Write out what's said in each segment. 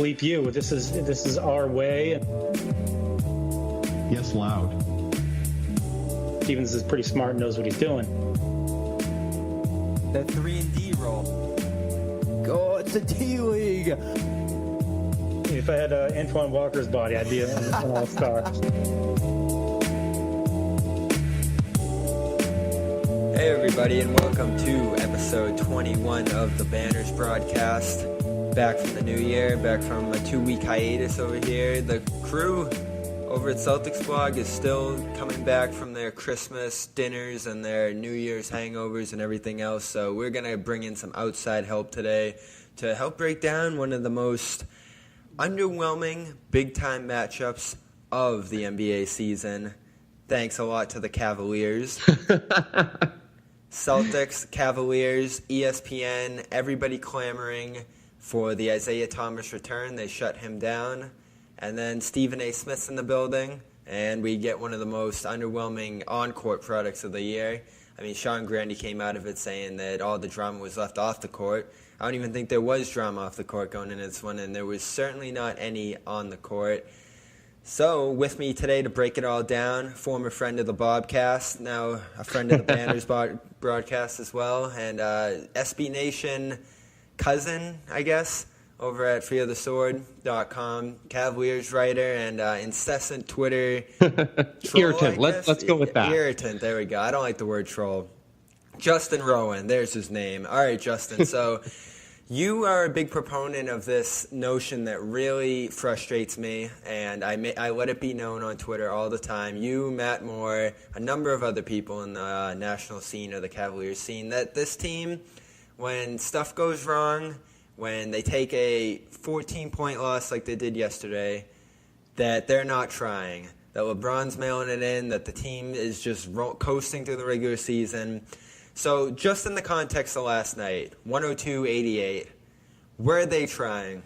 bleep you. This is our way. Yes, loud. Stevens is pretty smart and knows what he's doing. The 3-and-D roll. Go, it's a D-League. If I had Antoine Walker's body, I'd be an all-star. Hey everybody, and welcome to episode 21 of the Banners broadcast. Back from the new year, back from a 2-week hiatus over here. The crew over at CelticsBlog is still coming back from their Christmas dinners and their New Year's hangovers and everything else. So we're going to bring in some outside help today to help break down one of the most underwhelming big-time matchups of the NBA season. Thanks a lot to the Cavaliers. Celtics, Cavaliers, ESPN, everybody clamoring for the Isaiah Thomas return. They shut him down. And then Stephen A. Smith's in the building, and we get one of the most underwhelming on-court products of the year. I mean, Sean Grande came out of it saying that all the drama was left off the court. I don't even think there was drama off the court going into this one, and there was certainly not any on the court. So, with me today to break it all down, former friend of the Bobcast, now a friend of the Banners broadcast as well, and SB Nation cousin, I guess, over at freeofthesword.com, Cavaliers writer and incessant Twitter troll, irritant. Let's go with that. Irritant, there we go. I don't like the word troll. Justin Rowan, there's his name. All right, Justin, so you are a big proponent of this notion that really frustrates me, and I let it be known on Twitter all the time. You, Matt Moore, a number of other people in the national scene or the Cavaliers scene, that this team, when stuff goes wrong, when they take a 14-point loss like they did yesterday, that they're not trying, that LeBron's mailing it in, that the team is just coasting through the regular season. So just in the context of last night, 102-88, were they trying?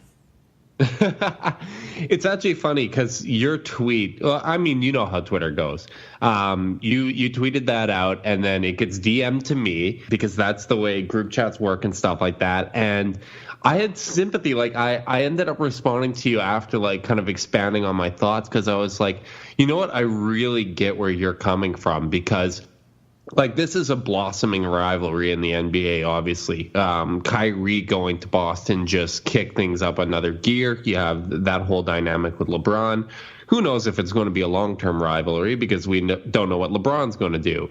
It's actually funny because your tweet, well, I mean, you know how Twitter goes. You tweeted that out, and then it gets DM'd to me because that's the way group chats work and stuff like that. And I had sympathy. Like, I ended up responding to you after, like, kind of expanding on my thoughts because I was like, you know what? I really get where you're coming from because, like, this is a blossoming rivalry in the NBA, obviously. Kyrie going to Boston just kicked things up another gear. You have that whole dynamic with LeBron. Who knows if it's going to be a long-term rivalry because we don't know what LeBron's going to do.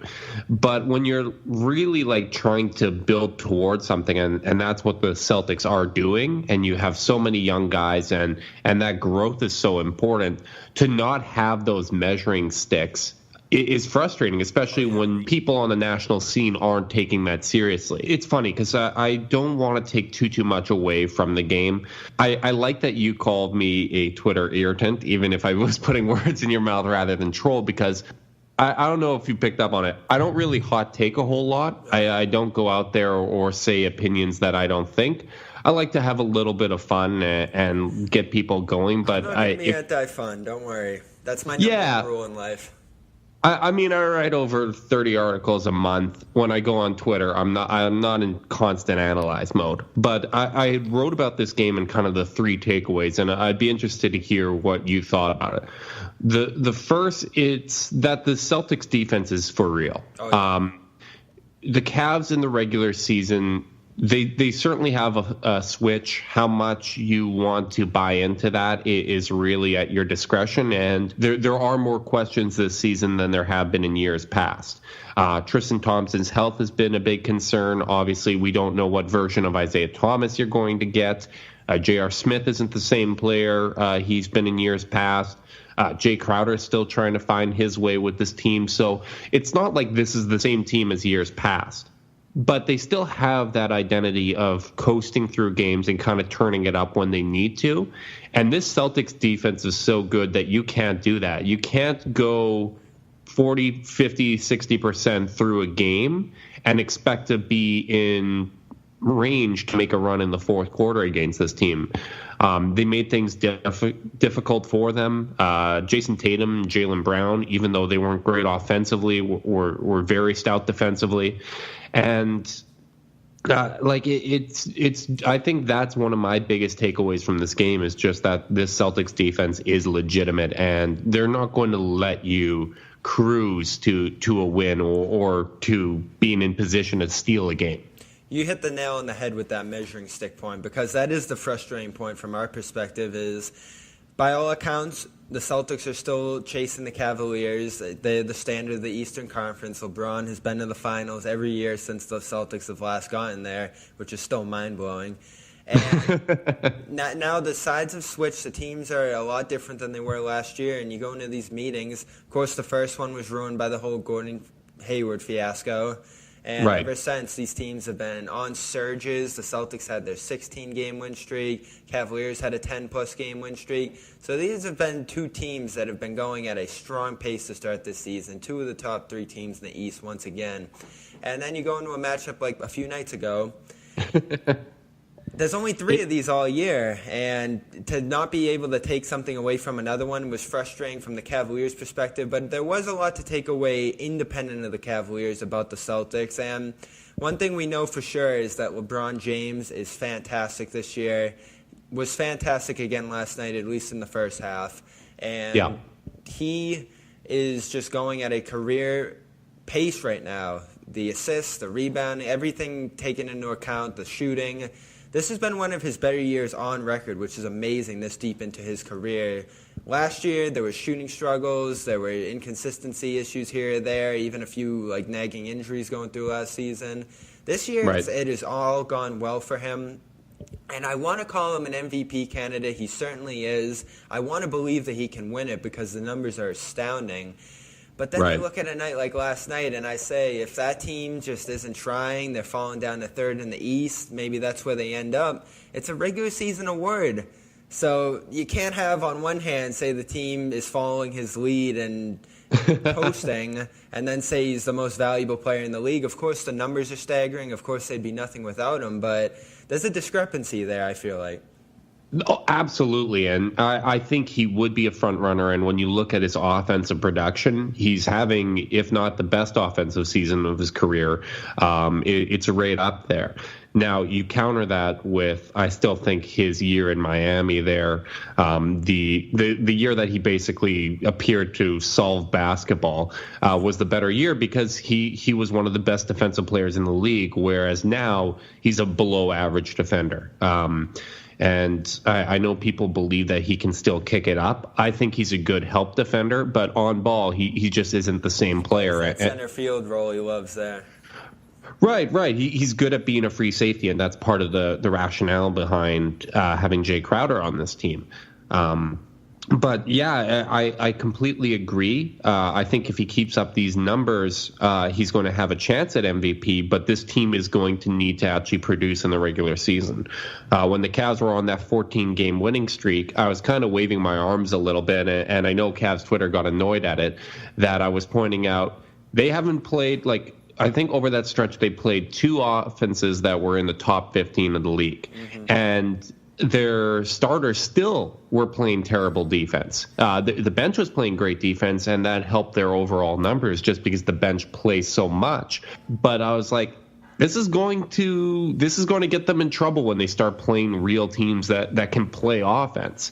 But when you're really, like, trying to build towards something, and that's what the Celtics are doing, and you have so many young guys, and that growth is so important, to not have those measuring sticks is frustrating, especially when people on the national scene aren't taking that seriously. It's funny because I don't want to take too much away from the game. I like that you called me a Twitter irritant, even if I was putting words in your mouth rather than troll, because I don't know if you picked up on it. I don't really hot take a whole lot. I don't go out there or say opinions that I don't think. I like to have a little bit of fun and get people going. But I'm not anti-fun, don't worry. That's my number one rule in life. I mean, I write over 30 articles a month. When I go on Twitter, I'm not in constant analyze mode. But I wrote about this game and kind of the three takeaways, and I'd be interested to hear what you thought about it. The first, it's that the Celtics defense is for real. Oh, yeah. The Cavs in the regular season, they certainly have a switch. How much you want to buy into that is really at your discretion, and there are more questions this season than there have been in years past. Tristan Thompson's health has been a big concern. Obviously, we don't know what version of Isaiah Thomas you're going to get. J.R. Smith isn't the same player he's been in years past. Jay Crowder is still trying to find his way with this team, so it's not like this is the same team as years past. But they still have that identity of coasting through games and kind of turning it up when they need to. And this Celtics defense is so good that you can't do that. You can't go 40, 50, 60% through a game and expect to be in range to make a run in the fourth quarter against this team. They made things difficult for them. Jason Tatum, Jaylen Brown, even though they weren't great offensively, were very stout defensively. And It's. I think that's one of my biggest takeaways from this game is just that this Celtics defense is legitimate, and they're not going to let you cruise to a win or to being in position to steal a game. You hit the nail on the head with that measuring stick point, because that is the frustrating point from our perspective is, by all accounts, the Celtics are still chasing the Cavaliers. They're the standard of the Eastern Conference. LeBron has been to the finals every year since the Celtics have last gotten there, which is still mind-blowing. And now the sides have switched. The teams are a lot different than they were last year, and you go into these meetings. Of course, the first one was ruined by the whole Gordon Hayward fiasco. And ever since, these teams have been on surges. The Celtics had their 16-game win streak. Cavaliers had a 10-plus game win streak. So these have been two teams that have been going at a strong pace to start this season. Two of the top three teams in the East once again. And then you go into a matchup like a few nights ago. There's only three of these all year, and to not be able to take something away from another one was frustrating from the Cavaliers' perspective, but there was a lot to take away independent of the Cavaliers about the Celtics, and one thing we know for sure is that LeBron James is fantastic this year, was fantastic again last night, at least in the first half, and he is just going at a career pace right now. The assists, the rebounding, everything taken into account, the shooting. This has been one of his better years on record, which is amazing this deep into his career. Last year, there were shooting struggles, there were inconsistency issues here or there, even a few nagging injuries going through last season. This year, it has all gone well for him. And I want to call him an MVP candidate. He certainly is. I want to believe that he can win it because the numbers are astounding. But then you look at a night like last night, and I say, if that team just isn't trying, they're falling down to third in the East, maybe that's where they end up. It's a regular season award. So you can't have, on one hand, say the team is following his lead and coasting, and then say he's the most valuable player in the league. Of course, the numbers are staggering. Of course, they'd be nothing without him. But there's a discrepancy there, I feel like. Oh, absolutely, and I think he would be a front runner. And when you look at his offensive production, he's having, if not the best offensive season of his career. It's right up there. Now you counter that with, I still think his year in Miami there, the year that he basically appeared to solve basketball was the better year because he was one of the best defensive players in the league, whereas now he's a below average defender. And I know people believe that he can still kick it up. I think he's a good help defender, but on ball, he just isn't the same player. That center field role he loves there. Right. He's good at being a free safety, and that's part of the rationale behind having Jay Crowder on this team. But yeah, I completely agree. I think if he keeps up these numbers, he's going to have a chance at MVP, but this team is going to need to actually produce in the regular season. When the Cavs were on that 14-game winning streak, I was kind of waving my arms a little bit, and I know Cavs Twitter got annoyed at it, that I was pointing out they haven't played, I think over that stretch they played two offenses that were in the top 15 of the league. Mm-hmm. And their starters still were playing terrible defense. The bench was playing great defense, and that helped their overall numbers just because the bench plays so much. But I was like, this is going to get them in trouble when they start playing real teams that can play offense.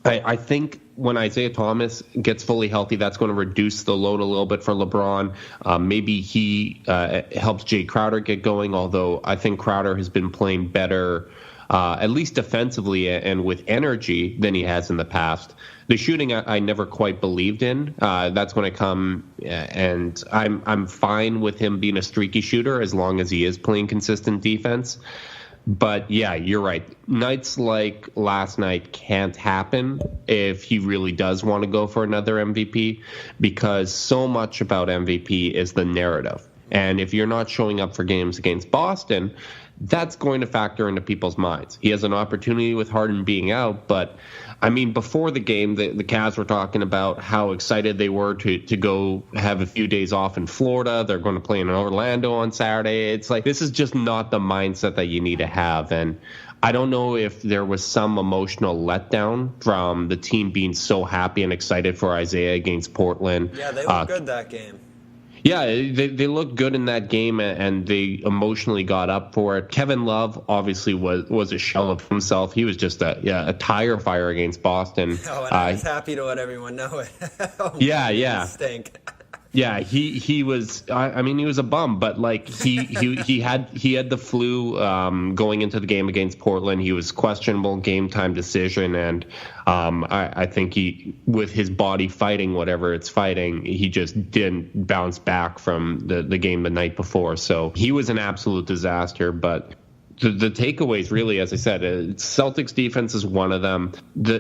I think when Isaiah Thomas gets fully healthy, that's going to reduce the load a little bit for LeBron. Maybe he helps Jay Crowder get going, although I think Crowder has been playing better, at least defensively and with energy, than he has in the past. The shooting I never quite believed in. That's going to come, and I'm fine with him being a streaky shooter as long as he is playing consistent defense. But yeah, you're right. Nights like last night can't happen if he really does want to go for another MVP, because so much about MVP is the narrative. And if you're not showing up for games against Boston, that's going to factor into people's minds. He has an opportunity with Harden being out, but I mean, before the game, the Cavs were talking about how excited they were to go have a few days off in Florida. They're going to play in Orlando on Saturday. It's like, this is just not the mindset that you need to have. And I don't know if there was some emotional letdown from the team being so happy and excited for Isaiah against Portland. Yeah, they were good that game. Yeah, they looked good in that game, and they emotionally got up for it. Kevin Love obviously was a shell of himself. He was just a tire fire against Boston. Oh, and I was happy to let everyone know it. Yeah. Stink. Yeah, he was. I mean, he was a bum, but like he had the flu going into the game against Portland. He was questionable game time decision, and I think he, with his body fighting whatever it's fighting, he just didn't bounce back from the game the night before. So he was an absolute disaster, but. The takeaways, really, as I said, Celtics defense is one of them.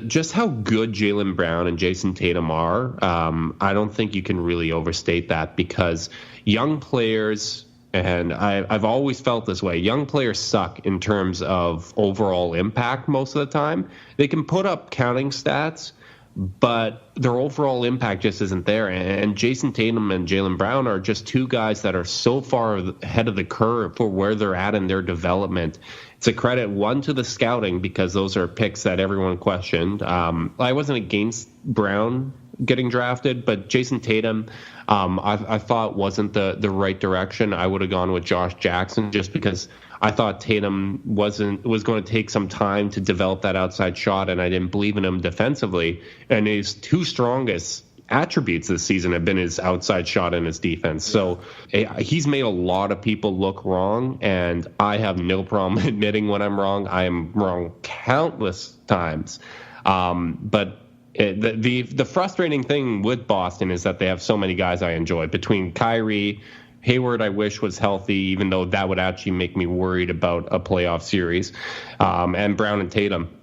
Just how good Jaylen Brown and Jason Tatum are, I don't think you can really overstate that, because young players, and I've always felt this way, young players suck in terms of overall impact most of the time. They can put up counting stats, but their overall impact just isn't there. And Jason Tatum and Jaylen Brown are just two guys that are so far ahead of the curve for where they're at in their development. It's a credit, one, to the scouting, because those are picks that everyone questioned. I wasn't against Brown getting drafted, but Jason Tatum, I thought wasn't the right direction. I would have gone with Josh Jackson, just because I thought Tatum was going to take some time to develop that outside shot, and I didn't believe in him defensively. And his two strongest attributes this season have been his outside shot and his defense. So he's made a lot of people look wrong, and I have no problem admitting when I'm wrong. I am wrong countless times. But the frustrating thing with Boston is that they have so many guys I enjoy. Between Kyrie, Hayward, I wish was healthy, even though that would actually make me worried about a playoff series. And Brown and Tatum,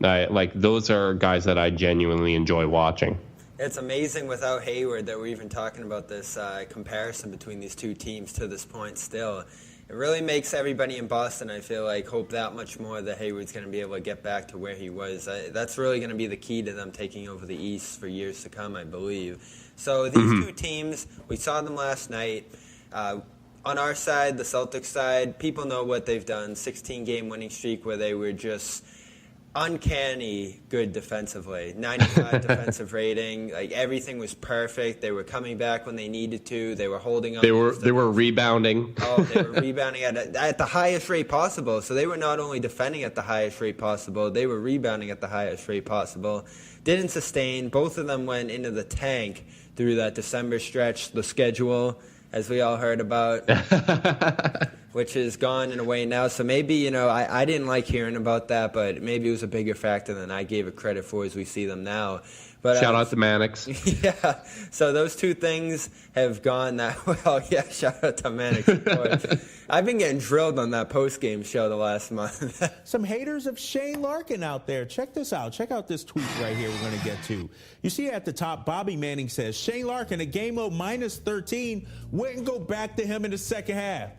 those are guys that I genuinely enjoy watching. It's amazing without Hayward that we're even talking about this comparison between these two teams to this point still. It really makes everybody in Boston, I feel like, hope that much more that Hayward's going to be able to get back to where he was. That's really going to be the key to them taking over the East for years to come, I believe. So these two teams, we saw them last night. On our side, the Celtics side, people know what they've done. 16-game winning streak where they were just uncanny good defensively. 95 defensive rating. Like, everything was perfect. They were coming back when they needed to. They were holding on. They were rebounding. Oh, they were rebounding at the highest rate possible. So they were not only defending at the highest rate possible, they were rebounding at the highest rate possible. Didn't sustain. Both of them went into the tank through that December stretch. The schedule, as we all heard about, which is gone in a way now. So maybe, I didn't like hearing about that, but maybe it was a bigger factor than I gave it credit for as we see them now. But shout out to Mannix. Yeah, so those two things have gone that well. Yeah, shout out to Mannix, of course. I've been getting drilled on that post-game show the last month. Some haters of Shane Larkin out there. Check this out. Check out this tweet right here we're going to get to. You see at the top, Bobby Manning says, Shane Larkin, a game mode minus 13, wouldn't go back to him in the second half.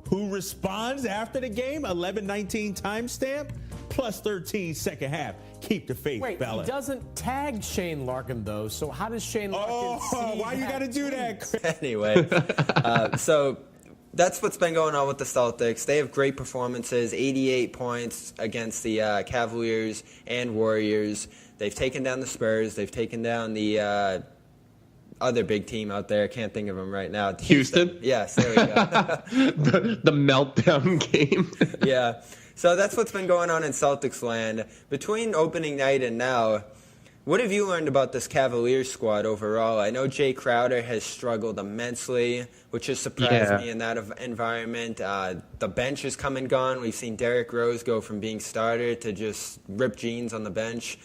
Who responds after the game? 11:19 timestamp, plus 13 second half. Keep the faith, Wait, fella. he doesn't tag Shane Larkin, though, so how does Shane Larkin see why you got to do that, Chris? Anyway, so that's what's been going on with the Celtics. They have great performances, 88 points against the Cavaliers and Warriors. They've taken down the Spurs. They've taken down the other big team out there. I can't think of them right now. Houston? Yes, there we go. the meltdown game. Yeah. So that's what's been going on in Celtics land. Between opening night and now, what have you learned about this Cavaliers squad overall? I know Jay Crowder has struggled immensely, which has surprised me in that environment. The bench has come and gone. We've seen Derrick Rose go from being starter to just rip jeans on the bench.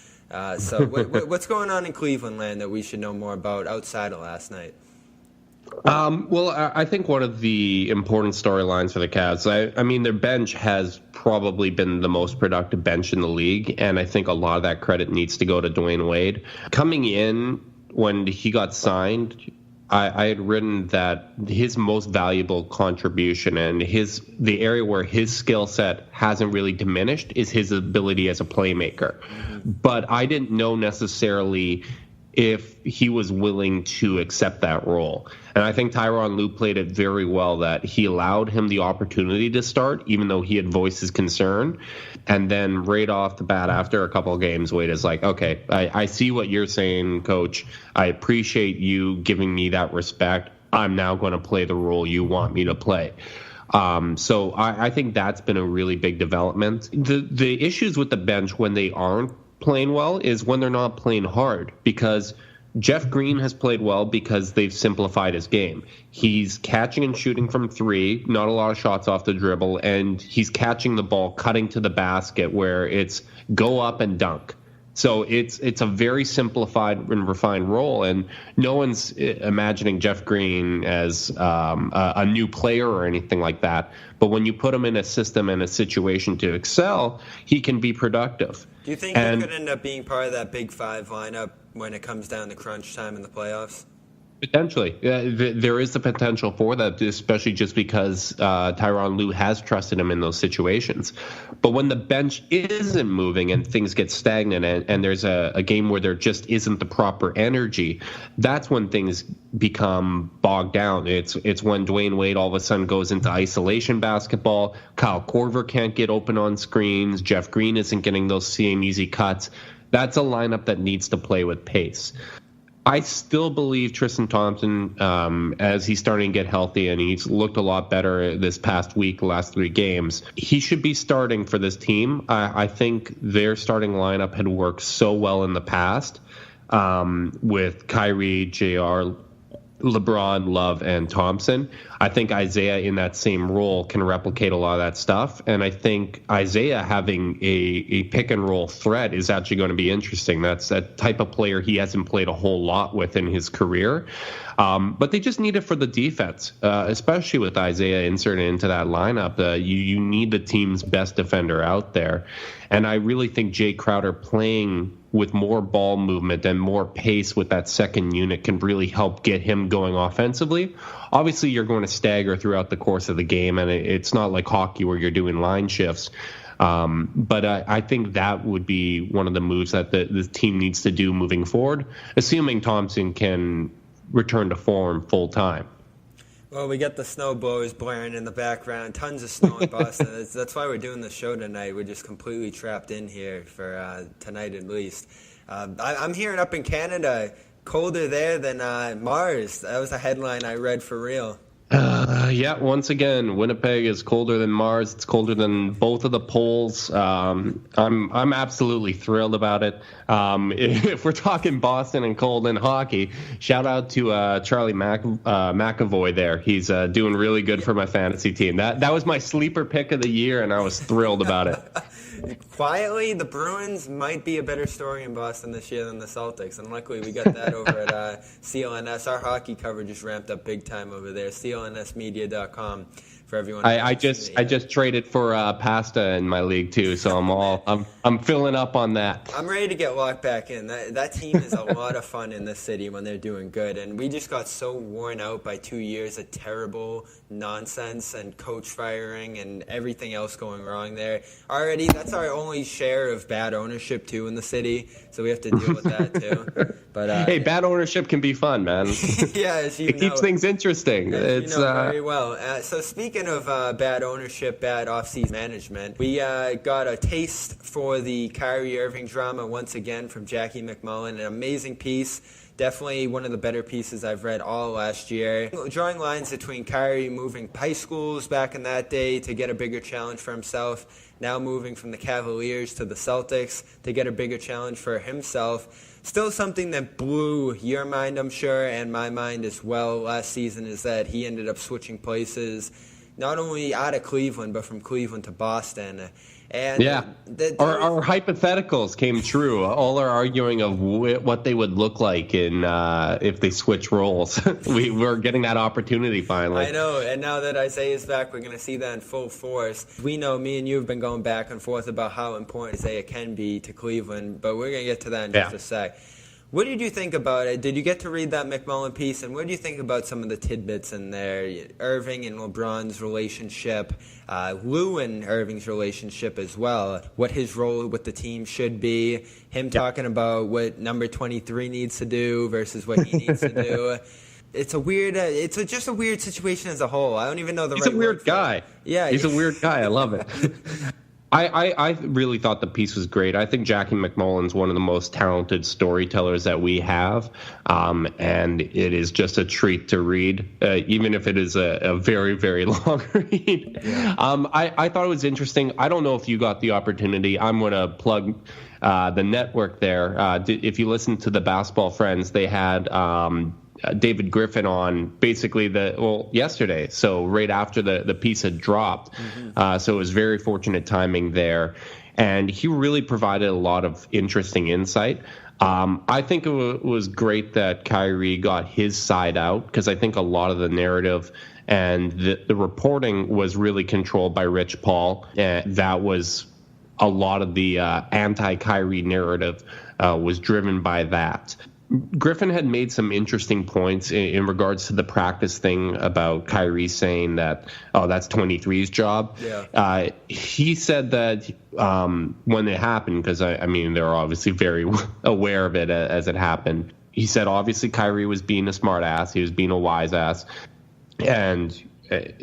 So what's going on in Cleveland land that we should know more about outside of last night? Well, I think one of the important storylines for the Cavs, I mean, their bench has probably been the most productive bench in the league, and I think a lot of that credit needs to go to Dwayne Wade. Coming in, when he got signed, I had written that his most valuable contribution and the area where his skill set hasn't really diminished is his ability as a playmaker. But I didn't know necessarily if he was willing to accept that role. And I think Tyronn Lue played it very well, that he allowed him the opportunity to start, even though he had voiced his concern. And then right off the bat, after a couple of games, Wade is like, okay, I see what you're saying, Coach. I appreciate you giving me that respect. I'm now going to play the role you want me to play. So I think that's been a really big development. The issues with the bench when they aren't playing well is when they're not playing hard, because Jeff Green has played well because they've simplified his game. He's catching and shooting from three, not a lot of shots off the dribble, and he's catching the ball, cutting to the basket where it's go up and dunk. So it's a very simplified and refined role, and no one's imagining Jeff Green as a new player or anything like that. But when you put him in a system and a situation to excel, he can be productive. Do you think he could end up being part of that Big Five lineup when it comes down to crunch time in the playoffs? Potentially. There is the potential for that, especially just because Tyronn Lue has trusted him in those situations. But when the bench isn't moving and things get stagnant and there's a game where there just isn't the proper energy, that's when things become bogged down. It's when Dwayne Wade all of a sudden goes into isolation basketball. Kyle Korver can't get open on screens. Jeff Green isn't getting those same easy cuts. That's a lineup that needs to play with pace. I still believe Tristan Thompson, as he's starting to get healthy and he's looked a lot better this past week, last 3 games, he should be starting for this team. I think their starting lineup had worked so well in the past with Kyrie, JR, LeBron, Love, and Thompson. I think Isaiah in that same role can replicate a lot of that stuff. And I think Isaiah having a pick and roll threat is actually going to be interesting. That's that type of player he hasn't played a whole lot with in his career. But they just need it for the defense, especially with Isaiah inserted into that lineup. You need the team's best defender out there. And I really think Jay Crowder playing with more ball movement and more pace with that second unit can really help get him going offensively. Obviously, you're going to stagger throughout the course of the game, and it's not like hockey where you're doing line shifts. But I think that would be one of the moves that the team needs to do moving forward, assuming Thompson can return to form full time. Well, we got the snow blowers blaring in the background. Tons of snow in Boston. That's why we're doing the show tonight. We're just completely trapped in here for tonight at least. I'm hearing up in Canada, colder there than Mars. That was a headline I read for real. Yeah, once again, Winnipeg is colder than Mars. It's colder than both of the poles. I'm absolutely thrilled about it. If we're talking Boston and cold in hockey, shout out to Charlie McAvoy there. He's doing really good for my fantasy team. That was my sleeper pick of the year, and I was thrilled about it. Quietly, the Bruins might be a better story in Boston this year than the Celtics, and luckily we got that over at CLNS. Our hockey coverage is ramped up big time over there. CLNSmedia.com for everyone. I just traded for pasta in my league too, so I'm filling up on that. I'm ready to get locked back in. That team is a lot of fun in this city when they're doing good, and we just got so worn out by 2 years of terrible nonsense and coach firing and everything else going wrong there. Already, that's our only share of bad ownership too in the city, so we have to deal with that too. But hey, bad ownership can be fun, man. Yeah, as you it know, keeps things interesting. It's very well. So speaking of bad ownership, bad off-season management, we got a taste for the Kyrie Irving drama once again from Jackie MacMullan. An amazing piece. Definitely one of the better pieces I've read all last year. Drawing lines between Kyrie moving high schools back in that day to get a bigger challenge for himself, now moving from the Cavaliers to the Celtics to get a bigger challenge for himself. Still something that blew your mind, I'm sure, and my mind as well last season is that he ended up switching places, not only out of Cleveland, but from Cleveland to Boston. And yeah, our hypotheticals came true. All our arguing of what they would look like in if they switch roles. We're getting that opportunity finally. I know, and now that Isaiah's back, we're going to see that in full force. We know me and you have been going back and forth about how important Isaiah can be to Cleveland, but we're going to get to that in just a sec. What did you think about it? Did you get to read that MacMullan piece? And what do you think about some of the tidbits in there? Irving and LeBron's relationship, Lue and Irving's relationship as well, what his role with the team should be, him talking about what number 23 needs to do versus what he needs to do. It's a weird. It's just a weird situation as a whole. I don't even know the right word. He's a weird guy. Yeah, he's a weird guy. I love it. I really thought the piece was great. I think Jackie MacMullan's one of the most talented storytellers that we have, and it is just a treat to read, even if it is a very, very long read. Yeah. I thought it was interesting. I don't know if you got the opportunity. I'm going to plug the network there. If you listen to the Basketball Friends, they had David Griffin on basically yesterday, so right after the piece had dropped. Mm-hmm. So it was very fortunate timing there, and he really provided a lot of interesting insight. I think it was great that Kyrie got his side out, because I think a lot of the narrative and the reporting was really controlled by Rich Paul, and that was a lot of the anti-Kyrie narrative was driven by that. Griffin had made some interesting points in regards to the practice thing about Kyrie saying that, that's 23's job. Yeah. He said that when it happened, because, I mean, they're obviously very aware of it as it happened. He said, obviously, Kyrie was being a smart ass. He was being a wise ass. And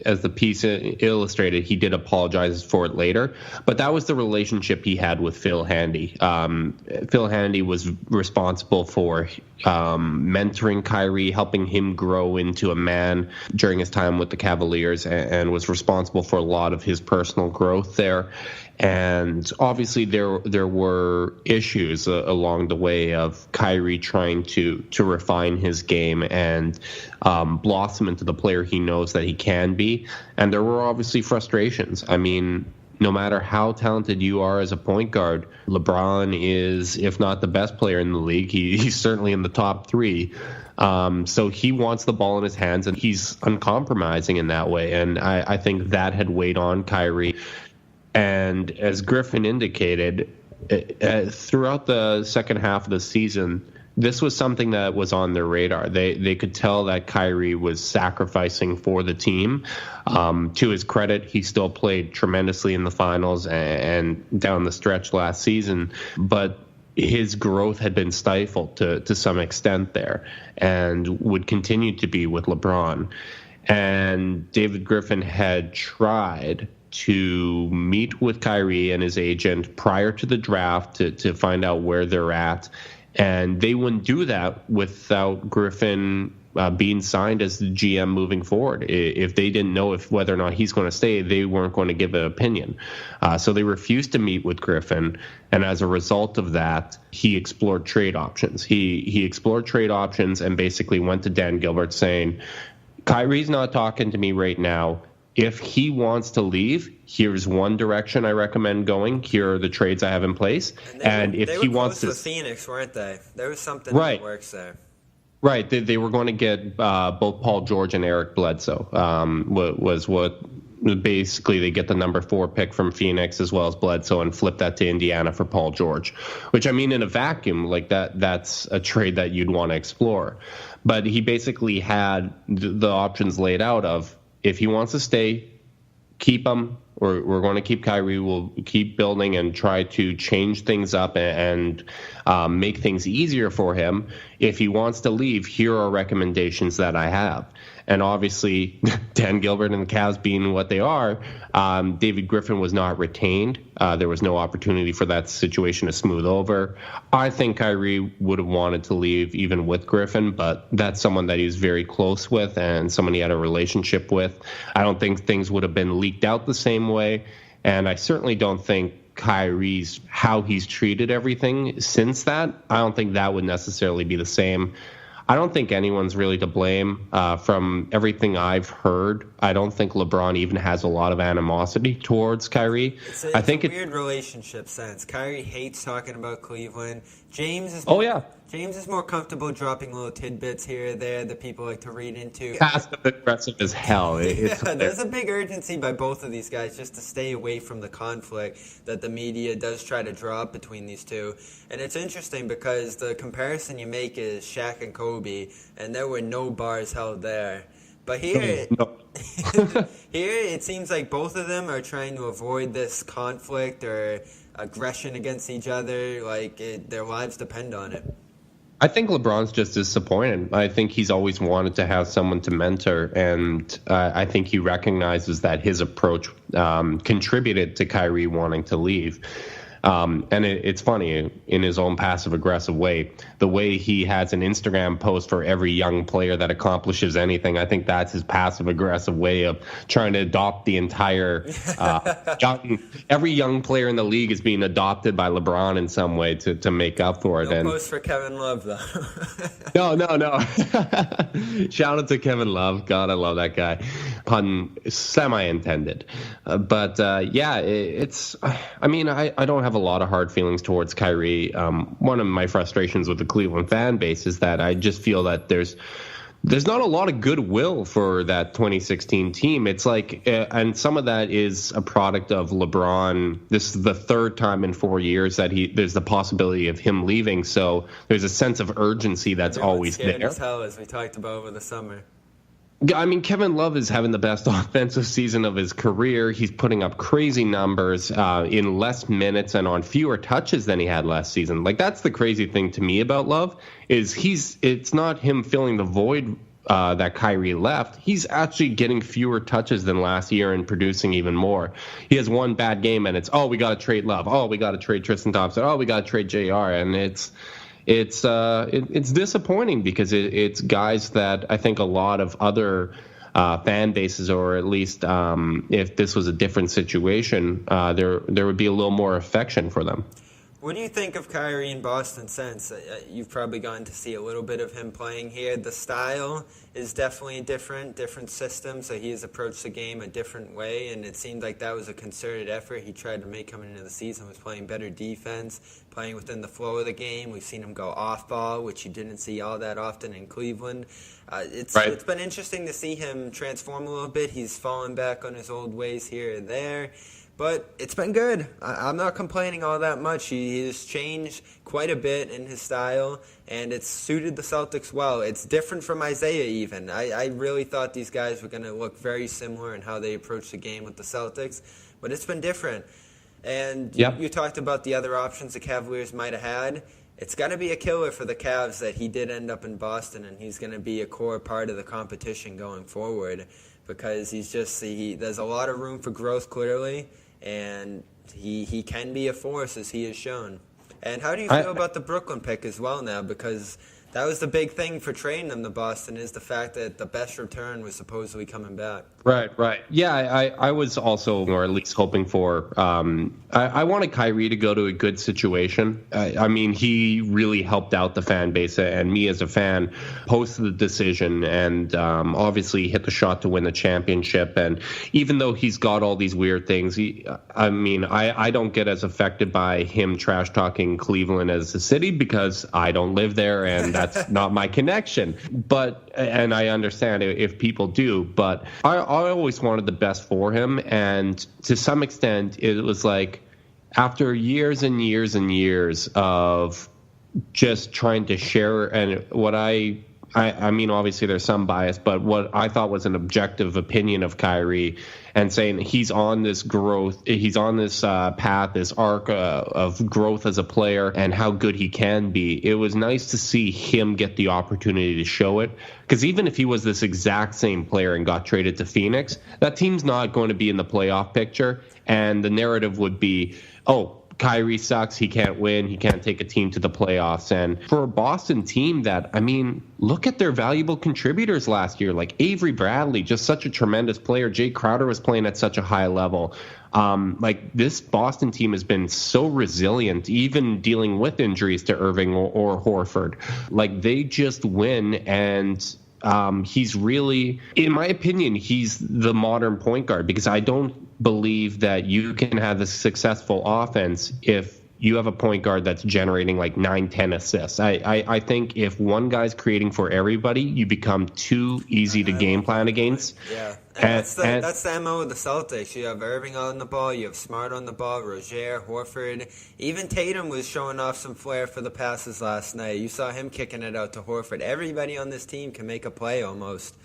as the piece illustrated, he did apologize for it later. But that was the relationship he had with Phil Handy. Phil Handy was responsible for mentoring Kyrie, helping him grow into a man during his time with the Cavaliers, and was responsible for a lot of his personal growth there. And obviously there were issues along the way of Kyrie trying to refine his game and blossom into the player he knows that he can be. And there were obviously frustrations. I mean, no matter how talented you are as a point guard, LeBron is, if not the best player in the league, he's certainly in the top three. So he wants the ball in his hands, and he's uncompromising in that way. And I think that had weighed on Kyrie. And as Griffin indicated, throughout the second half of the season, this was something that was on their radar. They could tell that Kyrie was sacrificing for the team. To his credit, he still played tremendously in the finals and down the stretch last season, but his growth had been stifled to some extent there, and would continue to be with LeBron. And David Griffin had tried to meet with Kyrie and his agent prior to the draft to find out where they're at. And they wouldn't do that without Griffin being signed as the GM moving forward. If they didn't know whether or not he's going to stay, they weren't going to give an opinion. So they refused to meet with Griffin. And as a result of that, he explored trade options. He explored trade options and basically went to Dan Gilbert saying, Kyrie's not talking to me right now. If he wants to leave, here's one direction I recommend going. Here are the trades I have in place. And if he wants to, with Phoenix, weren't they? There was something that works there. Right. They were going to get both Paul George and Eric Bledsoe. Was what basically they get the number 4 pick from Phoenix as well as Bledsoe and flip that to Indiana for Paul George. Which, I mean, in a vacuum, like that's a trade that you'd want to explore. But he basically had the options laid out of, if he wants to stay, keep him. We're going to keep Kyrie. We'll keep building and try to change things up and make things easier for him. If he wants to leave, here are recommendations that I have. And obviously, Dan Gilbert and the Cavs being what they are, David Griffin was not retained. There was no opportunity for that situation to smooth over. I think Kyrie would have wanted to leave even with Griffin, but that's someone that he's very close with and someone he had a relationship with. I don't think things would have been leaked out the same way, and I certainly don't think Kyrie's how he's treated everything since that, I don't think that would necessarily be the same. I don't think anyone's really to blame. From everything I've heard, I don't think LeBron even has a lot of animosity towards Kyrie. It's a weird relationship sense. Kyrie hates talking about Cleveland. James is more comfortable dropping little tidbits here or there that people like to read into. Passive aggressive as hell. There's a big urgency by both of these guys just to stay away from the conflict that the media does try to draw up between these two. And it's interesting because the comparison you make is Shaq and Kobe, and there were no bars held there. But here, here it seems like both of them are trying to avoid this conflict or aggression against each other. Like their lives depend on it. I think LeBron's just disappointed. I think he's always wanted to have someone to mentor, and I think he recognizes that his approach contributed to Kyrie wanting to leave. And it's funny, in his own passive-aggressive way, the way he has an Instagram post for every young player that accomplishes anything. I think that's his passive-aggressive way of trying to adopt the entire every young player in the league is being adopted by LeBron in some way to make up for it. No post for Kevin Love, No. though. Shout out to Kevin Love. God, I love that guy. Pun semi-intended. But it's. I mean, I don't have a lot of hard feelings towards Kyrie. One of my frustrations with the Cleveland fan base is that I just feel that there's not a lot of goodwill for that 2016 team. It's like, and some of that is a product of LeBron. This is the third time in 4 years that there's the possibility of him leaving. So there's a sense of urgency that's always there. As hell, as we talked about over the summer. I mean, Kevin Love is having the best offensive season of his career. He's putting up crazy numbers in less minutes and on fewer touches than he had last season. Like, that's the crazy thing to me about Love is it's not him filling the void that Kyrie left. He's actually getting fewer touches than last year and producing even more. He has one bad game and it's, we got to trade Love. We got to trade Tristan Thompson. We got to trade JR. And it's disappointing because it's guys that I think a lot of other fan bases, or at least if this was a different situation, there would be a little more affection for them. What do you think of Kyrie in Boston since? You've probably gotten to see a little bit of him playing here. The style is definitely different system, so he has approached the game a different way, and it seemed like that was a concerted effort he tried to make coming into the season, was playing better defense, playing within the flow of the game. We've seen him go off ball, which you didn't see all that often in Cleveland. It's been interesting to see him transform a little bit. He's fallen back on his old ways here and there. But it's been good. I'm not complaining all that much. He has changed quite a bit in his style, and it's suited the Celtics well. It's different from Isaiah even. I really thought these guys were going to look very similar in how they approach the game with the Celtics, but it's been different. And you talked about the other options the Cavaliers might have had. It's going to be a killer for the Cavs that he did end up in Boston, and he's going to be a core part of the competition going forward because there's a lot of room for growth clearly. And he can be a force, as he has shown. And how do you feel about the Brooklyn pick as well now? Because that was the big thing for trading them to Boston, is the fact that the best return was supposedly coming back. Right. Yeah, I was also, or at least hoping for, I wanted Kyrie to go to a good situation. I mean, he really helped out the fan base and me as a fan post the decision, and obviously hit the shot to win the championship. And even though he's got all these weird things, I don't get as affected by him trash talking Cleveland as a city because I don't live there and that's not my connection. And I understand if people do, but I always wanted the best for him. And to some extent, it was like after years and years and years of just trying to share, and what I mean, obviously there's some bias, but what I thought was an objective opinion of Kyrie and saying he's on this growth, he's on this path, this arc of growth as a player and how good he can be. It was nice to see him get the opportunity to show it, because even if he was this exact same player and got traded to Phoenix, that team's not going to be in the playoff picture, and the narrative would be, Kyrie sucks, he can't win, he can't take a team to the playoffs. And for a Boston team that, look at their valuable contributors last year, like Avery Bradley, just such a tremendous player. Jay Crowder was playing at such a high level. This Boston team has been so resilient, even dealing with injuries to Irving or Horford. They just win, and he's really, in my opinion, he's the modern point guard, because I don't believe that you can have a successful offense if you have a point guard that's generating 9-10 assists. I think if one guy's creating for everybody, you become too easy to game plan against. Yeah. That's the MO of the Celtics. You have Irving on the ball, you have Smart on the ball, Rozier, Horford. Even Tatum was showing off some flair for the passes last night. You saw him kicking it out to Horford. Everybody on this team can make a play almost.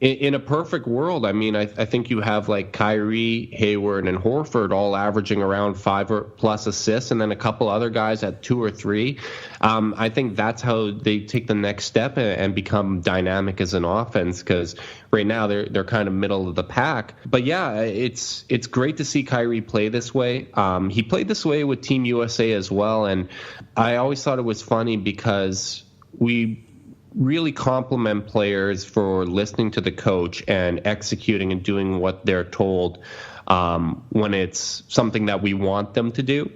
in a perfect world, I mean, I think you have like Kyrie, Hayward, and Horford all averaging around 5 or plus assists, and then a couple other guys at 2 or 3. I think that's how they take the next step and become dynamic as an offense, because right now they're kind of middle of the pack. But yeah, it's great to see Kyrie play this way. He played this way with Team USA as well, and I always thought it was funny because we really compliment players for listening to the coach and executing and doing what they're told when it's something that we want them to do.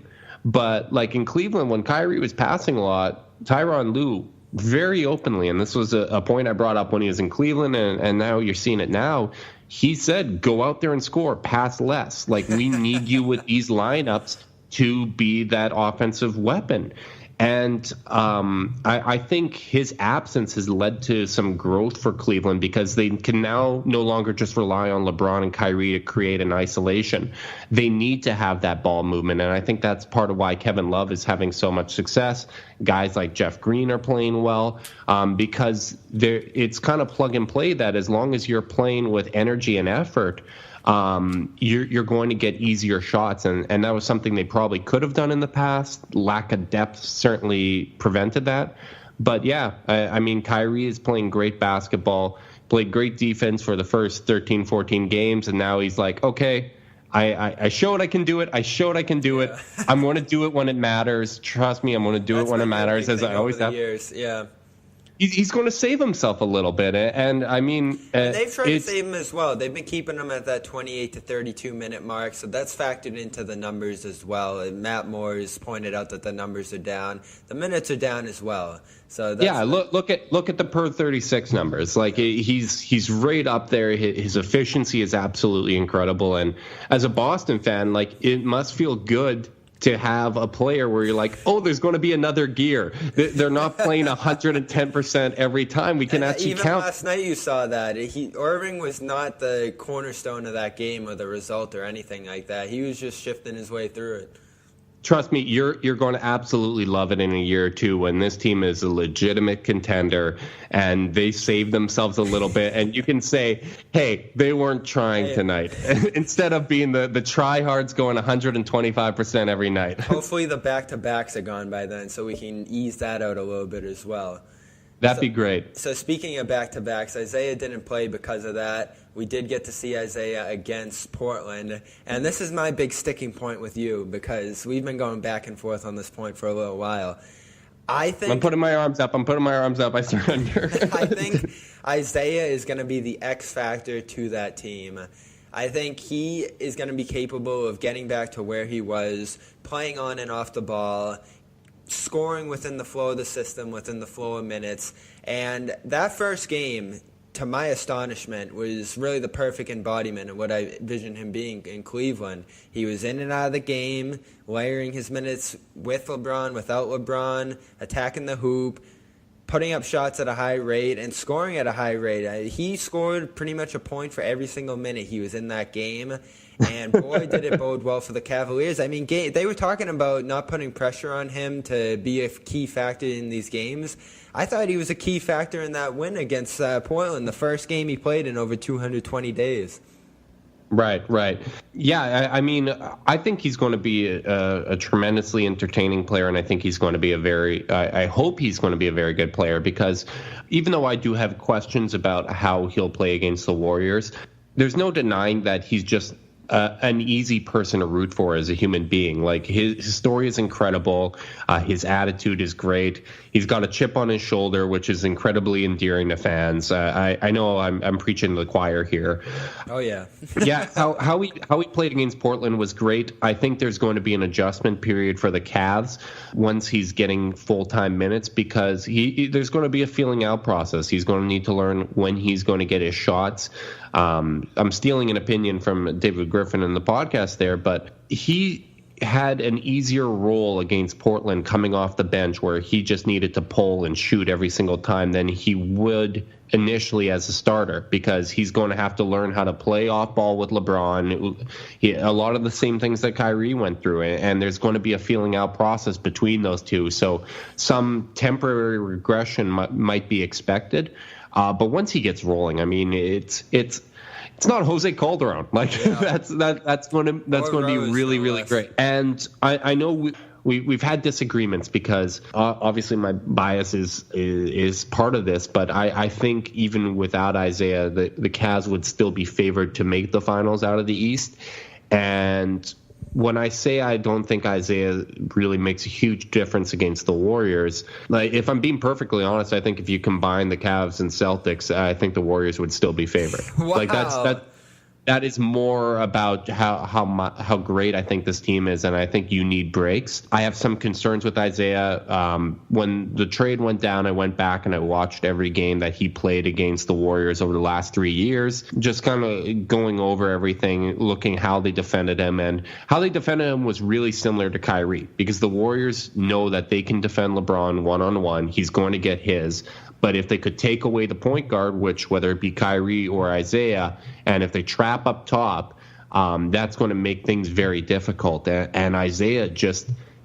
But like in Cleveland, when Kyrie was passing a lot, Tyronn Lue very openly, and this was a point I brought up when he was in Cleveland, and now you're seeing it now, he said, go out there and score, pass less. Like, we need you with these lineups to be that offensive weapon. And I think his absence has led to some growth for Cleveland, because they can now no longer just rely on LeBron and Kyrie to create an isolation. They need to have that ball movement, and I think that's part of why Kevin Love is having so much success. Guys like Jeff Green are playing well, because it's kind of plug and play that as long as you're playing with energy and effort, you're going to get easier shots, and that was something they probably could have done in the past. Lack of depth certainly prevented that. But yeah, I mean, Kyrie is playing great basketball, played great defense for the first 13, 14 games, and now he's like, okay, I showed I can do it. I showed I can do it. I'm going to do it when it matters. Trust me, I'm going to do it when it matters, as I always have. Years. Yeah. He's going to save himself a little bit, and I mean, and they've tried to save him as well. They've been keeping him at that 28 to 32 minute mark, so that's factored into the numbers as well. And Matt Moore's pointed out that the numbers are down, the minutes are down as well. So that's look at the per 36 numbers. Like, he's right up there. His efficiency is absolutely incredible, and as a Boston fan, like, it must feel good to have a player where you're like, oh, there's going to be another gear. They're not playing 110% every time. We can actually even count. Last night you saw that. Irving was not the cornerstone of that game or the result or anything like that. He was just shifting his way through it. Trust me, you're going to absolutely love it in a year or two when this team is a legitimate contender and they save themselves a little bit, and you can say, hey, they weren't trying tonight, instead of being the tryhards going 125% every night. Hopefully the back-to-backs are gone by then, so we can ease that out a little bit as well. That'd be great. So speaking of back-to-backs, Isaiah didn't play because of that. We did get to see Isaiah against Portland. And this is my big sticking point with you, because we've been going back and forth on this point for a little while. I'm putting my arms up. I surrender. I think Isaiah is going to be the X factor to that team. I think he is going to be capable of getting back to where he was, playing on and off the ball, scoring within the flow of the system, within the flow of minutes. And that first game, to my astonishment, was really the perfect embodiment of what I envisioned him being in Cleveland. He was in and out of the game, layering his minutes with LeBron, without LeBron, attacking the hoop, putting up shots at a high rate, and scoring at a high rate. He scored pretty much a point for every single minute he was in that game. And boy, did it bode well for the Cavaliers. I mean, they were talking about not putting pressure on him to be a key factor in these games. I thought he was a key factor in that win against Portland, the first game he played in over 220 days. Right. Yeah, I mean, I think he's going to be a tremendously entertaining player, and I think he's going to be I hope he's going to be a very good player, because even though I do have questions about how he'll play against the Warriors, there's no denying that he's just an easy person to root for as a human being. Like, his story is incredible. His attitude is great. He's got a chip on his shoulder, which is incredibly endearing to fans. I know I'm preaching to the choir here. Oh yeah. Yeah. How he played against Portland was great. I think there's going to be an adjustment period for the Cavs once he's getting full-time minutes, because there's going to be a feeling out process. He's going to need to learn when he's going to get his shots. I'm stealing an opinion from David Griffin in the podcast there, but he had an easier role against Portland coming off the bench, where he just needed to pull and shoot every single time, than he would initially as a starter, because he's going to have to learn how to play off ball with LeBron. A lot of the same things that Kyrie went through, and there's going to be a feeling out process between those two. So some temporary regression might be expected. But once he gets rolling, I mean, it's not Jose Calderon. Like that's going to be really, really great. And I know we've had disagreements because obviously my bias is part of this, but I think even without Isaiah, the Cavs would still be favored to make the finals out of the East. And when I say I don't think Isaiah really makes a huge difference against the Warriors, like if I'm being perfectly honest, I think if you combine the Cavs and Celtics, I think the Warriors would still be favored. Wow. Like that is more about how great I think this team is, and I think you need breaks. I have some concerns with Isaiah. When the trade went down, I went back and I watched every game that he played against the Warriors over the last 3 years, just kind of going over everything, looking how they defended him. And how they defended him was really similar to Kyrie, because the Warriors know that they can defend LeBron one-on-one. He's going to get his. But if they could take away the point guard, which whether it be Kyrie or Isaiah, and if they trap up top, that's going to make things very difficult. And Isaiah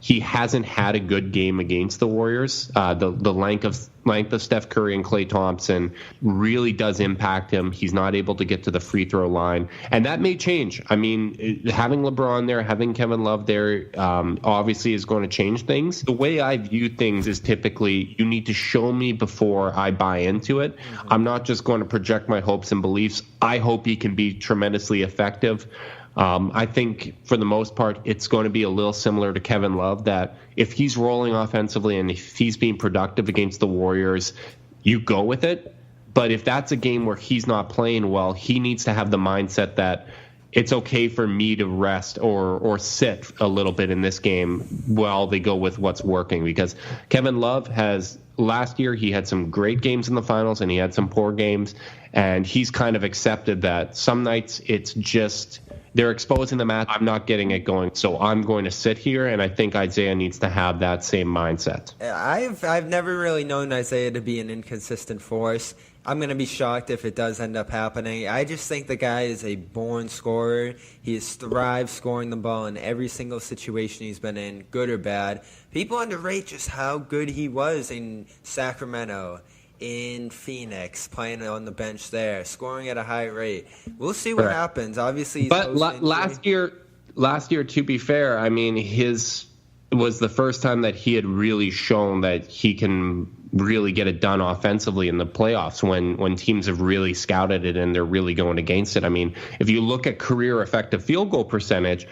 he hasn't had a good game against the Warriors. The length of Steph Curry and Klay Thompson really does impact him. He's not able to get to the free throw line, and that may change. I mean, having LeBron there, having Kevin Love there, obviously is going to change things. The way I view things is typically you need to show me before I buy into it. Mm-hmm. I'm not just going to project my hopes and beliefs. I hope he can be tremendously effective. I think for the most part, it's going to be a little similar to Kevin Love, that if he's rolling offensively and if he's being productive against the Warriors, you go with it. But if that's a game where he's not playing well, he needs to have the mindset that it's okay for me to rest or sit a little bit in this game while they go with what's working. Because Kevin Love last year, he had some great games in the finals and he had some poor games. And he's kind of accepted that some nights it's just they're exposing the match. I'm not getting it going, so I'm going to sit here, and I think Isaiah needs to have that same mindset. I've never really known Isaiah to be an inconsistent force. I'm going to be shocked if it does end up happening. I just think the guy is a born scorer. He has thrived scoring the ball in every single situation he's been in, good or bad. People underrate just how good he was in Sacramento, in Phoenix, playing on the bench there, scoring at a high rate. We'll see what happens. Obviously, but last year, to be fair, I mean, his was the first time that he had really shown that he can really get it done offensively in the playoffs when teams have really scouted it and they're really going against it. I mean, if you look at career effective field goal percentage,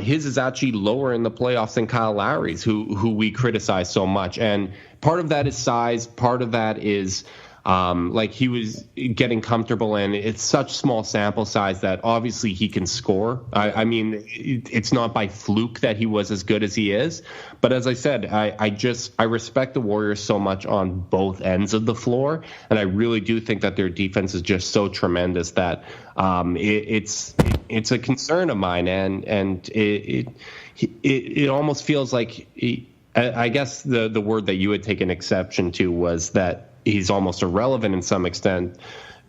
his is actually lower in the playoffs than Kyle Lowry's, who we criticize so much. And part of that is size. Part of that is like he was getting comfortable, and it's such small sample size that obviously he can score. I mean, it's not by fluke that he was as good as he is. But as I said, I respect the Warriors so much on both ends of the floor, and I really do think that their defense is just so tremendous that it's a concern of mine, and it almost feels like I guess the word that you would take an exception to was that he's almost irrelevant in some extent,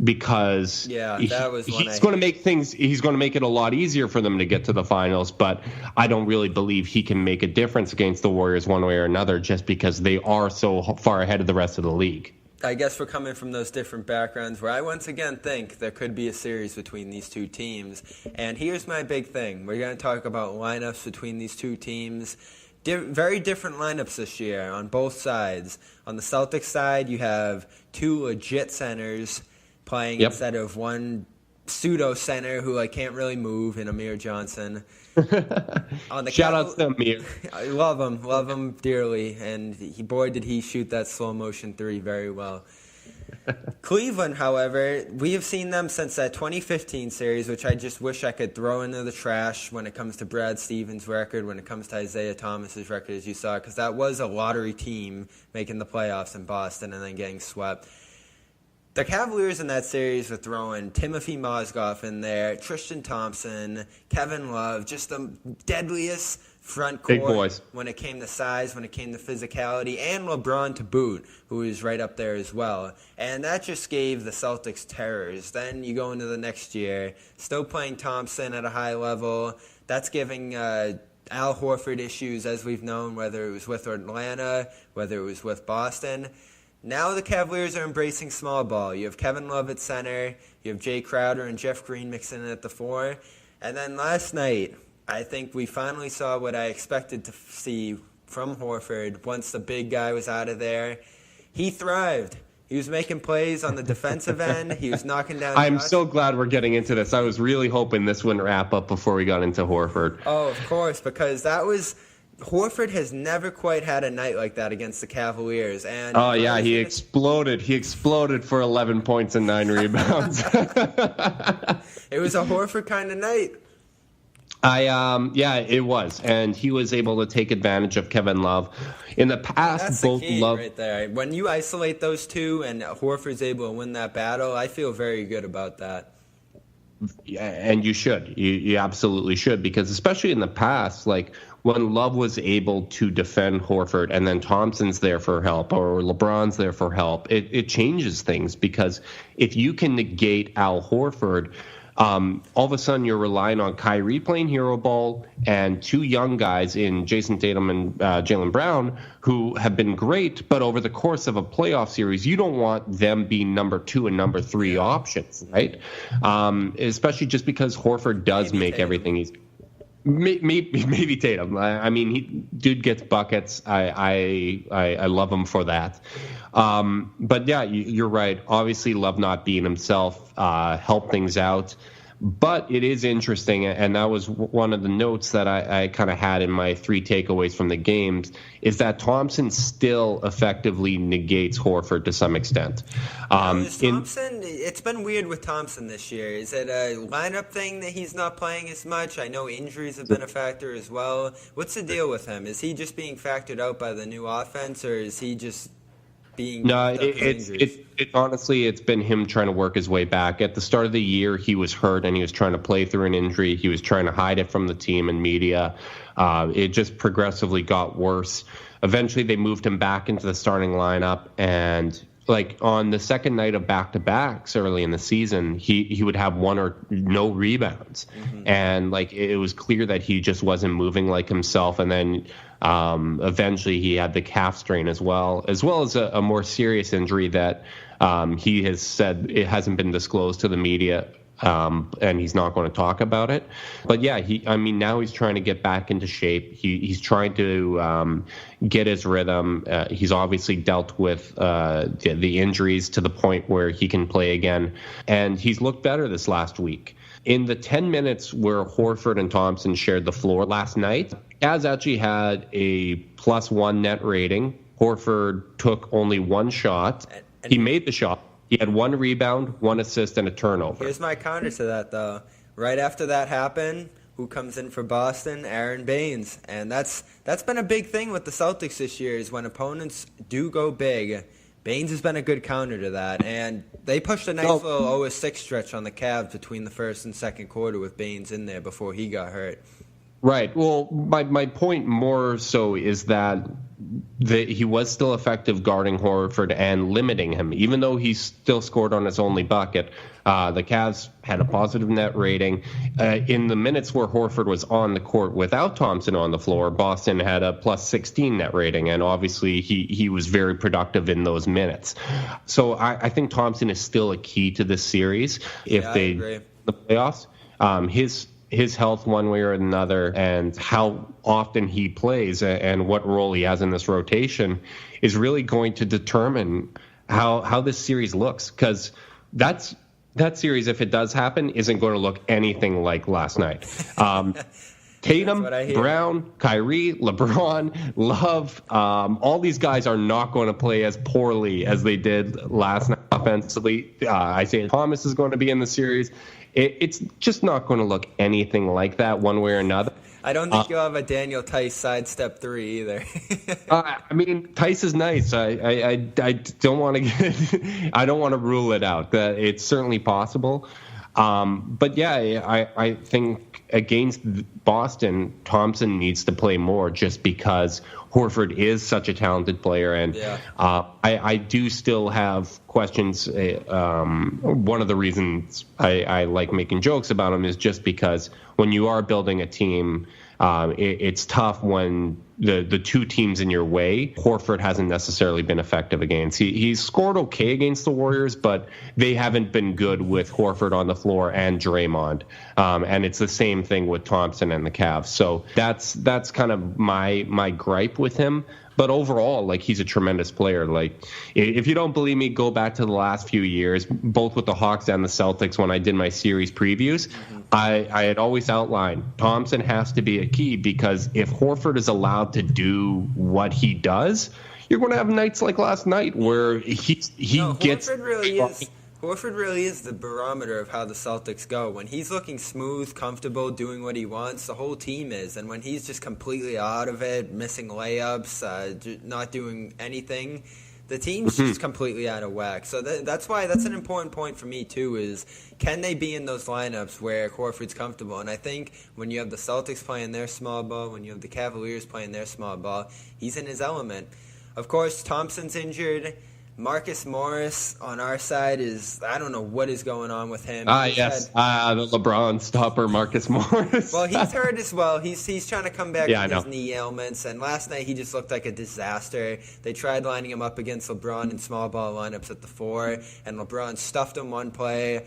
because he's going to make it a lot easier for them to get to the finals. But I don't really believe he can make a difference against the Warriors one way or another, just because they are so far ahead of the rest of the league. I guess we're coming from those different backgrounds where I once again think there could be a series between these two teams. And here's my big thing. We're going to talk about lineups between these two teams. Very different lineups this year on both sides. On the Celtics side, you have two legit centers playing instead of one pseudo center who can't really move in Amir Johnson. Shout out to Amir. I love him dearly, and boy did he shoot that slow motion three very well. Cleveland, however, we have seen them since that 2015 series, which I just wish I could throw into the trash when it comes to Brad Stevens' record, when it comes to Isaiah Thomas's record, as you saw, because that was a lottery team making the playoffs in Boston and then getting swept. The Cavaliers in that series were throwing Timothy Mozgov in there, Tristan Thompson, Kevin Love, just the deadliest front court. Big boys. When it came to size, when it came to physicality, and LeBron to boot, who is right up there as well. And that just gave the Celtics terrors. Then you go into the next year, still playing Thompson at a high level. That's giving Al Horford issues, as we've known, whether it was with Atlanta, whether it was with Boston. Now the Cavaliers are embracing small ball. You have Kevin Love at center. You have Jay Crowder and Jeff Green mixing in at the 4. And then last night, I think we finally saw what I expected to see from Horford once the big guy was out of there. He thrived. He was making plays on the defensive end. He was knocking down I'm shots. so glad we're getting into this. I was really hoping this wouldn't wrap up before we got into Horford. Oh, of course, because Horford has never quite had a night like that against the Cavaliers. And oh, yeah, he exploded. He exploded for 11 points and 9 rebounds. It was a Horford kind of night. Yeah, it was. And he was able to take advantage of Kevin Love. In the past, That's both the key Love. right there. When you isolate those two and Horford's able to win that battle, I feel very good about that. Yeah, and you should. You absolutely should, because especially in the past, like when Love was able to defend Horford and then Thompson's there for help or LeBron's there for help, it changes things, because if you can negate Al Horford, all of a sudden you're relying on Kyrie playing hero ball and 2 young guys in Jason Tatum and Jaylen Brown who have been great, but over the course of a playoff series, you don't want them being number 2 and number 3 options, right? Especially just because Horford does make Tatum. everything easy. Maybe Tatum. I mean, dude gets buckets. I love him for that. But yeah, you're right. Obviously, Love not being himself helped things out. But it is interesting, and that was one of the notes that I kind of had in my 3 takeaways from the games, is that Thompson still effectively negates Horford to some extent. It's been weird with Thompson this year. Is it a lineup thing that he's not playing as much? I know injuries have been a factor as well. What's the deal with him? Is he just being factored out by the new offense, or is he just being... No, it honestly, it's been him trying to work his way back. At the start of the year, he was hurt and he was trying to play through an injury. He was trying to hide it from the team and media. It just progressively got worse. Eventually, they moved him back into the starting lineup, and like on the second night of back-to-backs early in the season, he would have 1 or no rebounds. Mm-hmm. And like it was clear that he just wasn't moving like himself. And then eventually he had the calf strain as well as a more serious injury that he has said it hasn't been disclosed to the media. And he's not going to talk about it. But yeah, now he's trying to get back into shape. He's trying to get his rhythm. He's obviously dealt with the injuries to the point where he can play again. And he's looked better this last week. In the 10 minutes where Horford and Thompson shared the floor last night, Cavs actually had a +1 net rating. Horford took only 1 shot. He made the shot. He had 1 rebound, 1 assist, and a turnover. Here's my counter to that, though. Right after that happened, who comes in for Boston? Aaron Baines. And that's been a big thing with the Celtics this year, is when opponents do go big, Baines has been a good counter to that. And they pushed a nice little 0-6 stretch on the Cavs between the first and second quarter with Baines in there before he got hurt. Right. Well, my point more so is that he was still effective guarding Horford and limiting him, even though he still scored on his only bucket. The Cavs had a positive net rating. In the minutes where Horford was on the court without Thompson on the floor, Boston had a +16 net rating, and obviously he was very productive in those minutes. So I think Thompson is still a key to this series if they the playoffs. His health one way or another, and how often he plays and what role he has in this rotation is really going to determine how this series looks, because that series, if it does happen, isn't going to look anything like last night. Tatum, Brown, Kyrie, LeBron, Love, all these guys are not going to play as poorly as they did last night offensively. Isaiah Thomas is going to be in the series. It's just not going to look anything like that one way or another. I don't think you'll have a Daniel Tice sidestep 3 either. Tice is nice. I don't want to I don't want to rule it out. It's certainly possible. But yeah, I think against Boston, Thompson needs to play more just because Horford is such a talented player. And I do still have questions. One of the reasons I like making jokes about him is just because when you are building a team, it's tough when the two teams in your way, Horford hasn't necessarily been effective against. He's scored okay against the Warriors, but they haven't been good with Horford on the floor and Draymond. And it's the same thing with Thompson and the Cavs. So that's kind of my gripe with him. But overall, like, he's a tremendous player. Like, if you don't believe me, go back to the last few years, both with the Hawks and the Celtics when I did my series previews. I had always outlined Thompson has to be a key, because if Horford is allowed to do what he does, you're going to have nights like last night where he gets... Horford really is the barometer of how the Celtics go. When he's looking smooth, comfortable, doing what he wants, the whole team is. And when he's just completely out of it, missing layups, not doing anything, the team's just completely out of whack. So that's why that's an important point for me, too, is can they be in those lineups where Horford's comfortable? And I think when you have the Celtics playing their small ball, when you have the Cavaliers playing their small ball, he's in his element. Of course, Thompson's injured. Marcus Morris on our side I don't know what is going on with him. The LeBron stopper, Marcus Morris. Well, he's hurt as well. He's trying to come back from his knee ailments, and last night he just looked like a disaster. They tried lining him up against LeBron in small ball lineups at the 4, and LeBron stuffed him one play,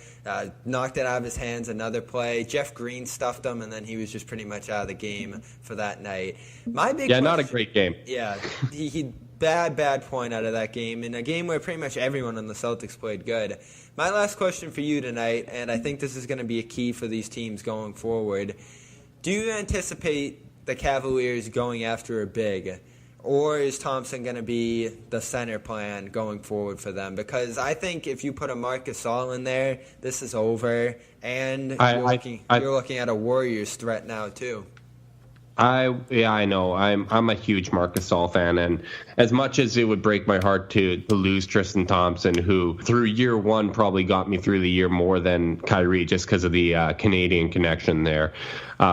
knocked it out of his hands another play. Jeff Green stuffed him, and then he was just pretty much out of the game for that night. Not a great game. Yeah, he bad point out of that game, in a game where pretty much everyone on the Celtics played good. My last question for you tonight, and I think this is going to be a key for these teams going forward. Do you anticipate the Cavaliers going after a big, or is Thompson going to be the center plan going forward for them? Because I think if you put a Marcus Gasol in there, this is over, and you're looking at a Warriors threat now too. I know. I'm a huge Marc Gasol fan, and as much as it would break my heart to lose Tristan Thompson, who through year one probably got me through the year more than Kyrie, just because of the Canadian connection there. If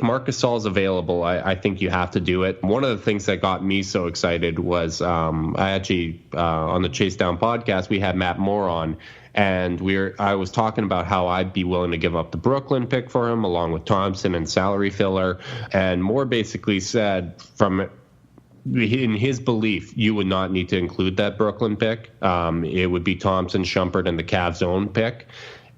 Marc Gasol is available, I think you have to do it. One of the things that got me so excited was on the Chase Down podcast, we had Matt Moore on. And I was talking about how I'd be willing to give up the Brooklyn pick for him, along with Thompson and salary filler. And Moore basically said, in his belief, you would not need to include that Brooklyn pick. It would be Thompson, Shumpert, and the Cavs' own pick.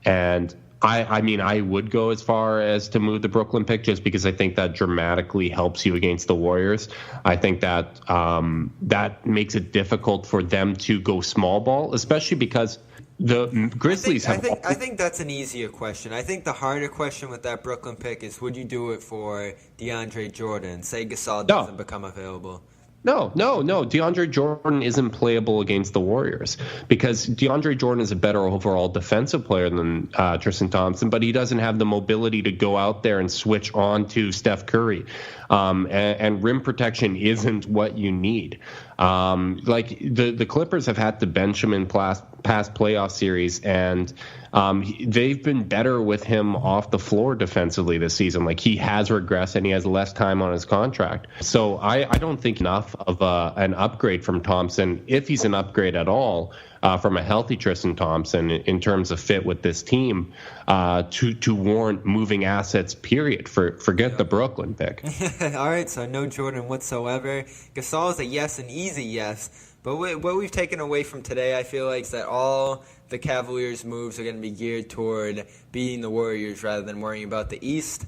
And I would go as far as to move the Brooklyn pick, just because I think that dramatically helps you against the Warriors. I think that that makes it difficult for them to go small ball, especially because the Grizzlies I think that's an easier question. I think the harder question with that Brooklyn pick is, would you do it for DeAndre Jordan? Say Gasol doesn't become available. No. DeAndre Jordan isn't playable against the Warriors, because DeAndre Jordan is a better overall defensive player than Tristan Thompson, but he doesn't have the mobility to go out there and switch on to Steph Curry. And rim protection isn't what you need. Like the Clippers have had to bench him in past playoff series, and they've been better with him off the floor defensively this season. Like, he has regressed, and he has less time on his contract. So I don't think enough of an upgrade from Thompson, if he's an upgrade at all, from a healthy Tristan Thompson in terms of fit with this team, to warrant moving assets, period. Forget the Brooklyn pick. All right, so no Jordan whatsoever. Gasol is a yes, an easy yes. But what we've taken away from today, I feel like, is that all the Cavaliers' moves are going to be geared toward beating the Warriors rather than worrying about the East.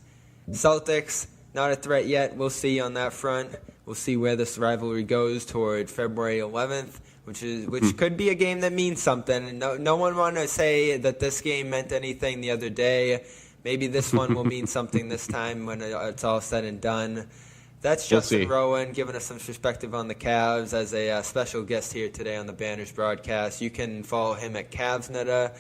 Celtics, not a threat yet. We'll see on that front. We'll see where this rivalry goes toward February 11th, which could be a game that means something. No one want to say that this game meant anything the other day. Maybe this one will mean something this time when it's all said and done. That's Justin Rowan giving us some perspective on the Cavs as a special guest here today on the Banners broadcast. You can follow him at CavsNetta,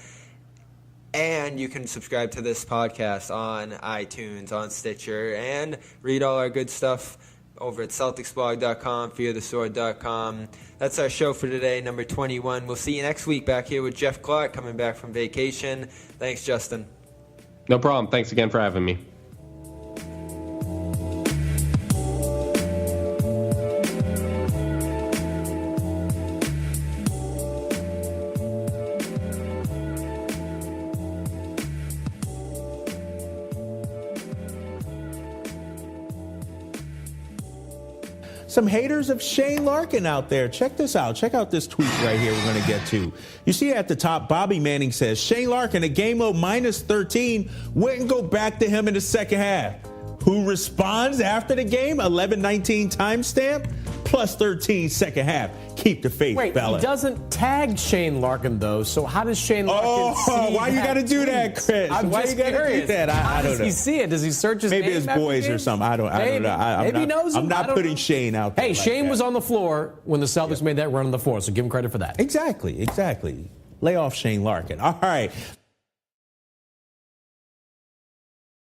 and you can subscribe to this podcast on iTunes, on Stitcher, and read all our good stuff over at CelticsBlog.com, fearthesword.com. That's our show for today, number 21. We'll see you next week back here with Jeff Clark coming back from vacation. Thanks, Justin. No problem. Thanks again for having me. Some haters of Shane Larkin out there. Check this out. Check out this tweet right here we're going to get to. You see at the top, Bobby Manning says, Shane Larkin, a game of minus 13, wouldn't go back to him in the second half. Who responds after the game? 11:19 timestamp, plus 13 second half. Keep the faith, Wait, fella. he doesn't tag Shane Larkin, though, so how does Shane Larkin see why you got to do that, Chris? I'm why just you got to do curious. that? How I don't does know. he see it? Does he search his Maybe name his after boys the or game? something. I don't know. Maybe he knows him. I'm not putting Shane out there. Hey, like Shane that. was on the floor when the Celtics made that run on the floor, so give him credit for that. Exactly. Lay off Shane Larkin. All right.